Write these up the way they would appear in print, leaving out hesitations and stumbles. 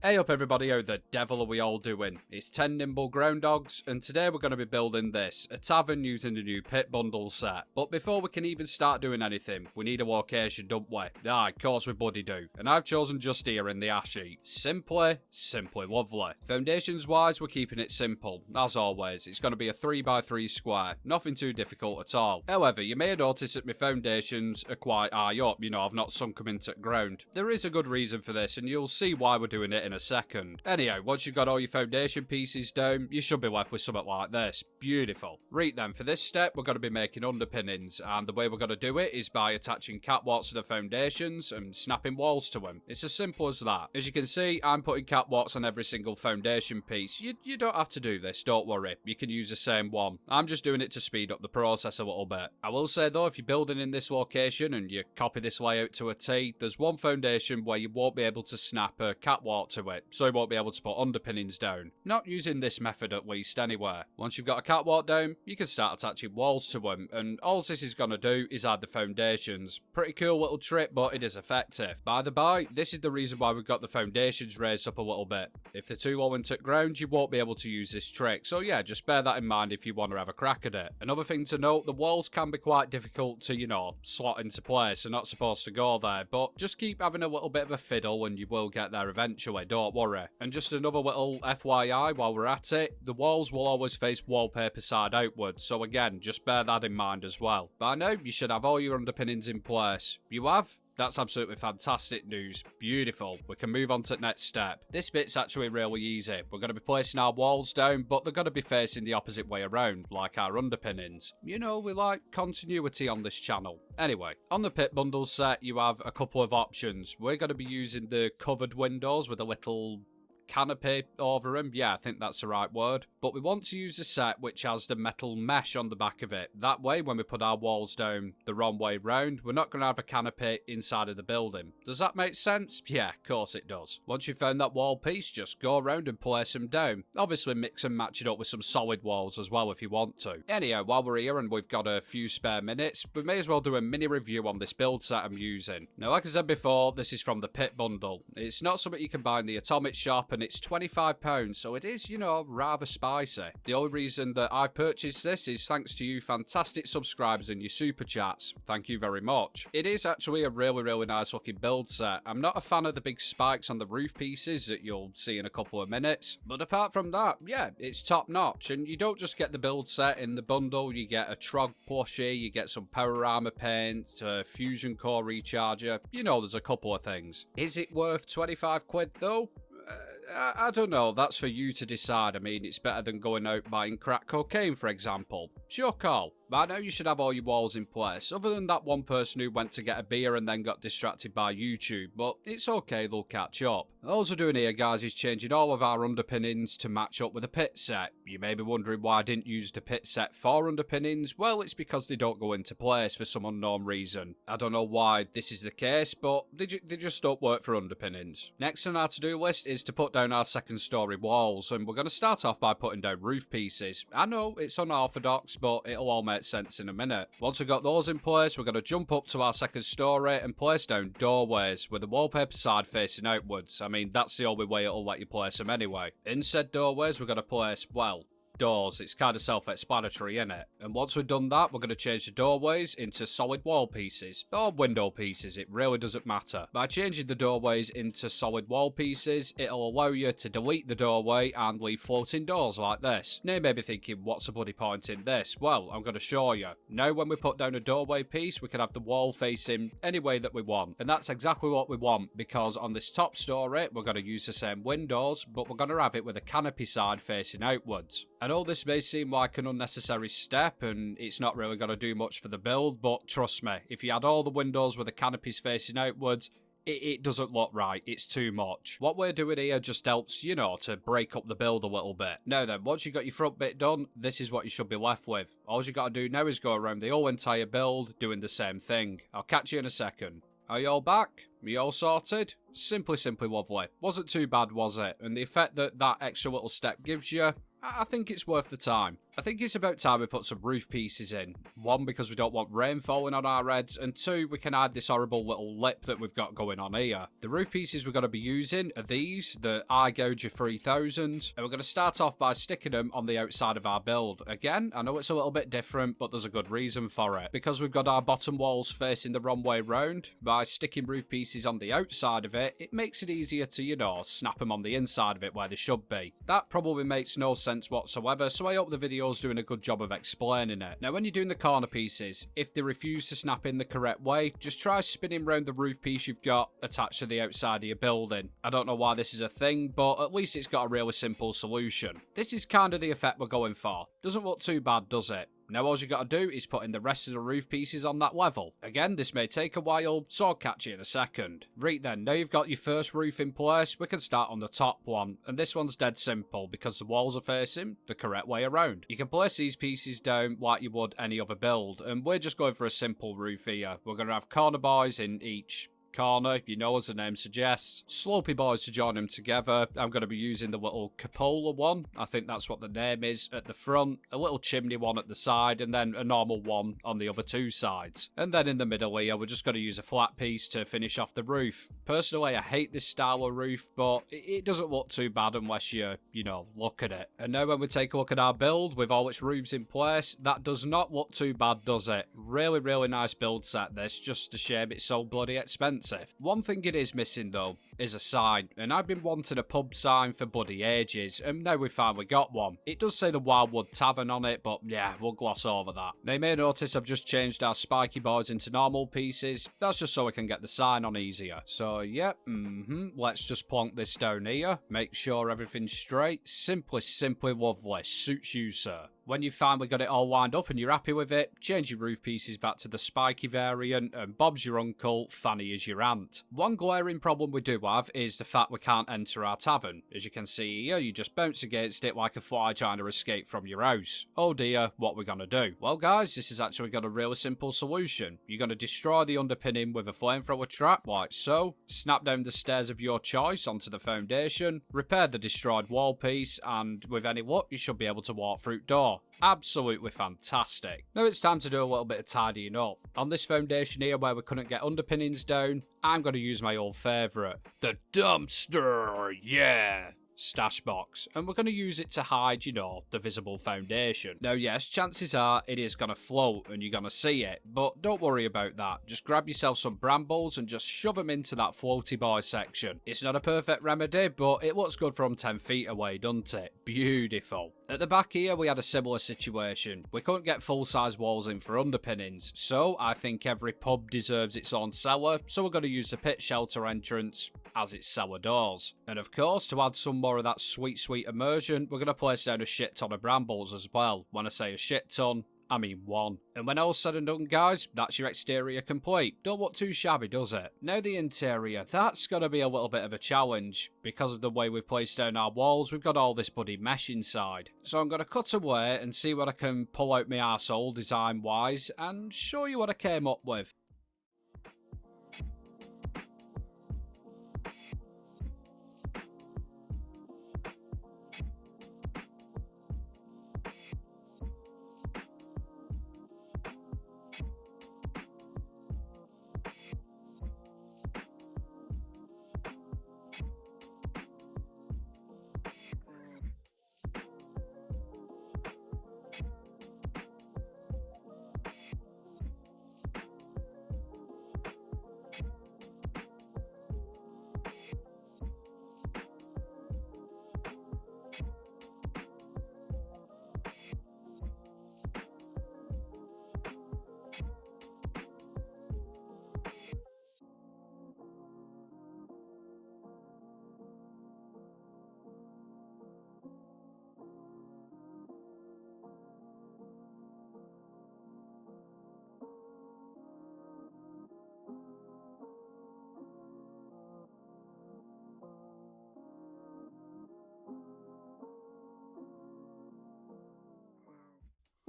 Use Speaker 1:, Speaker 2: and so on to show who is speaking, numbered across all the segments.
Speaker 1: Hey up everybody, how the devil are we all doing? It's 10 nimble ground dogs, and today we're going to be building this, a tavern using the new Pitt bundle set. But before we can even start doing anything, we need a location, don't we? Aye, of course we bloody do. And I've chosen just here in the ash heap. Simply lovely. Foundations wise, we're keeping it simple. As always, it's going to be a 3x3 square, nothing too difficult at all. However, you may have noticed that my foundations are quite high up, I've not sunk them into the ground. There is a good reason for this, and you'll see why we're doing it in a second. Anyhow, once you've got all your foundation pieces down, you should be left with something like this. Beautiful. Right then, for this step, we're going to be making underpinnings, and the way we're going to do it is by attaching catwalks to the foundations and snapping walls to them. It's as simple as that. As you can see, I'm putting catwalks on every single foundation piece. You don't have to do this, don't worry. You can use the same one. I'm just doing it to speed up the process a little bit. I will say though, if you're building in this location and you copy this layout to a T, there's one foundation where you won't be able to snap a catwalk to it, so you won't be able to put underpinnings down. Not using this method at least anywhere. Once you've got a catwalk down, you can start attaching walls to them, and all this is going to do is add the foundations. Pretty cool little trick, but it is effective. By the by, this is the reason why we've got the foundations raised up a little bit. If they're too low into the ground, you won't be able to use this trick, so yeah, just bear that in mind if you want to have a crack at it. Another thing to note, the walls can be quite difficult to, slot into place. They're not supposed to go there, but just keep having a little bit of a fiddle and you will get there eventually, don't worry. And just another little FYI while we're at it, the walls will always face wallpaper side outwards, so again, just bear that in mind as well. By now, you should have all your underpinnings in place. You have? That's absolutely fantastic news. Beautiful. We can move on to the next step. This bit's actually really easy. We're going to be placing our walls down, but they're going to be facing the opposite way around, like our underpinnings. We like continuity on this channel. Anyway, on the Pitt bundle set, you have a couple of options. We're going to be using the covered windows with a little canopy over them. Yeah, I think that's the right word. But we want to use a set which has the metal mesh on the back of it. That way, when we put our walls down the wrong way round, we're not going to have a canopy inside of the building. Does that make sense? Yeah, of course it does. Once you've found that wall piece, just go around and place them down. Obviously, mix and match it up with some solid walls as well if you want to. Anyhow, while we're here and we've got a few spare minutes, we may as well do a mini review on this build set I'm using. Now, like I said before, this is from the Pitt bundle. It's not something you can buy in the Atomic shop, and it's £25, so it is, rather spicy. The only reason that I've purchased this is thanks to you fantastic subscribers and your super chats. Thank you very much. It is actually a really nice looking build set. I'm not a fan of the big spikes on the roof pieces that you'll see in a couple of minutes, but apart from that, yeah, it's top notch. And you don't just get the build set in the bundle, you get a Trog plushie, you get some power armor paint, a fusion core recharger, there's a couple of things. Is it worth 25 quid though? I don't know, that's for you to decide. I mean, it's better than going out buying crack cocaine, for example. It's your call. By now you should have all your walls in place, other than that one person who went to get a beer and then got distracted by YouTube, but it's okay, they'll catch up. All we're doing here, guys, is changing all of our underpinnings to match up with the Pitt set. You may be wondering why I didn't use the Pitt set for underpinnings. Well, it's because they don't go into place for some unknown reason. I don't know why this is the case, but they just don't work for underpinnings. Next on our to-do list is to put down our second story walls, and we're going to start off by putting down roof pieces. I know, it's unorthodox, but it'll all make sense in a minute. Once we've got those in place, we're going to jump up to our second story and place down doorways with the wallpaper side facing outwards. I mean, that's the only way it'll let you place them anyway. In said doorways, we're going to place, well, doors. It's kind of self-explanatory, innit? And once we've done that, we're going to change the doorways into solid wall pieces, or window pieces, it really doesn't matter. By changing the doorways into solid wall pieces, it'll allow you to delete the doorway and leave floating doors like this. Now you may be thinking, what's the bloody point in this? Well, I'm going to show you. Now when we put down a doorway piece, we can have the wall facing any way that we want. And that's exactly what we want, because on this top story, we're going to use the same windows, but we're going to have it with a canopy side facing outwards. I know this may seem like an unnecessary step and it's not really going to do much for the build, but trust me, if you had all the windows with the canopies facing outwards, it doesn't look right. It's too much. What we're doing here just helps, to break up the build a little bit. Now then, once you got your front bit done, this is what you should be left with. All you got to do now is go around the whole entire build doing the same thing. I'll catch you in a second. Are you all back? Are you all sorted? Simply lovely. Wasn't too bad, was it? And the effect that extra little step gives you, I think it's worth the time. I think it's about time we put some roof pieces in. One, because we don't want rain falling on our heads, and two, we can hide this horrible little lip that we've got going on here. The roof pieces we're going to be using are these, the iGoja 3000, and we're going to start off by sticking them on the outside of our build. Again, I know it's a little bit different, but there's a good reason for it. Because we've got our bottom walls facing the wrong way round, by sticking roof pieces on the outside of it, it makes it easier to, you know, snap them on the inside of it where they should be. That probably makes no sense whatsoever, so I hope the video's doing a good job of explaining it. Now, when you're doing the corner pieces, if they refuse to snap in the correct way, just try spinning round the roof piece you've got attached to the outside of your building. I don't know why this is a thing, but at least it's got a really simple solution. This is kind of the effect we're going for. Doesn't look too bad, does it? Now all you got to do is put in the rest of the roof pieces on that level. Again, this may take a while, so I'll catch you in a second. Right then, now you've got your first roof in place, we can start on the top one. And this one's dead simple, because the walls are facing the correct way around. You can place these pieces down like you would any other build, and we're just going for a simple roof here. We're going to have corner boys in each corner, you know, as the name suggests. Slopey boys to join them together. I'm going to be using the little cupola one. I think that's what the name is at the front. A little chimney one at the side, and then a normal one on the other two sides. And then in the middle here, we're just going to use a flat piece to finish off the roof. Personally, I hate this style of roof, but it doesn't look too bad unless you know, look at it. And now when we take a look at our build with all its roofs in place, that does not look too bad, does it? Really, really nice build set this. Just a shame it's so bloody expensive. One thing it is missing though is a sign, and I've been wanting a pub sign for bloody ages, and now we finally got one. It does say the Wildwood Tavern on it, but yeah, we'll gloss over that. Now you may notice I've just changed our spiky boards into normal pieces. That's just so we can get the sign on easier. So yeah, let's just plonk this down here, make sure everything's straight. Simply lovely. Suits you, sir. When you finally got it all lined up and you're happy with it, change your roof pieces back to the spiky variant, and Bob's your uncle, Fanny is your aunt. One glaring problem we do have is the fact we can't enter our tavern. As you can see here, you just bounce against it like a fly trying to escape from your house. Oh dear, what we're gonna do? Well guys, this has actually got a really simple solution. You're gonna destroy the underpinning with a flamethrower trap like so, snap down the stairs of your choice onto the foundation, repair the destroyed wall piece, and with any luck you should be able to walk through door. Absolutely fantastic. Now it's time to do a little bit of tidying up. On this foundation here where we couldn't get underpinnings down, I'm going to use my old favourite, the dumpster, yeah! Stash box, and we're going to use it to hide, you know, the visible foundation. Now yes, chances are it is going to float and you're going to see it, but don't worry about that. Just grab yourself some brambles and just shove them into that floaty boy section. It's not a perfect remedy, but it looks good from 10 feet away, doesn't it? Beautiful. At the back here we had a similar situation. We couldn't get full-size walls in for underpinnings, so I think every pub deserves its own cellar, so we're going to use the pit shelter entrance as its cellar doors. And of course, to add some more of that sweet immersion, we're going to place down a shit ton of brambles as well. When I say a shit ton, I mean one. And when all's said and done guys, that's your exterior complete. Don't look too shabby, does it? Now the interior, that's going to be a little bit of a challenge. Because of the way we've placed down our walls, we've got all this bloody mesh inside. So I'm going to cut away and see what I can pull out my arsehole design wise and show you what I came up with.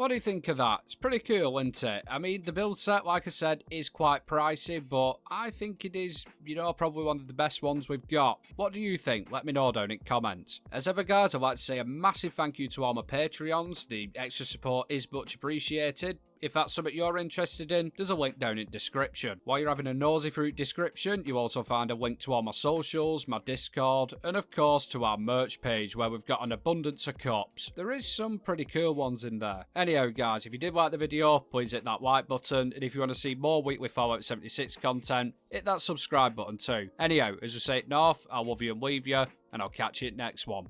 Speaker 1: What do you think of that? It's pretty cool, isn't it? I mean, the build set, like I said, is quite pricey, but I think it is, probably one of the best ones we've got. What do you think? Let me know down in comments. As ever, guys, I'd like to say a massive thank you to all my Patreons. The extra support is much appreciated. If that's something you're interested in, there's a link down in the description. While you're having a nosy through description, you also find a link to all my socials, my Discord, and of course to our merch page where we've got an abundance of cups. There is some pretty cool ones in there. Anyhow, guys, if you did like the video, please hit that like button, and if you want to see more weekly Fallout 76 content, hit that subscribe button too. Anyhow, as we say it north, I love you and leave you, and I'll catch you at next one.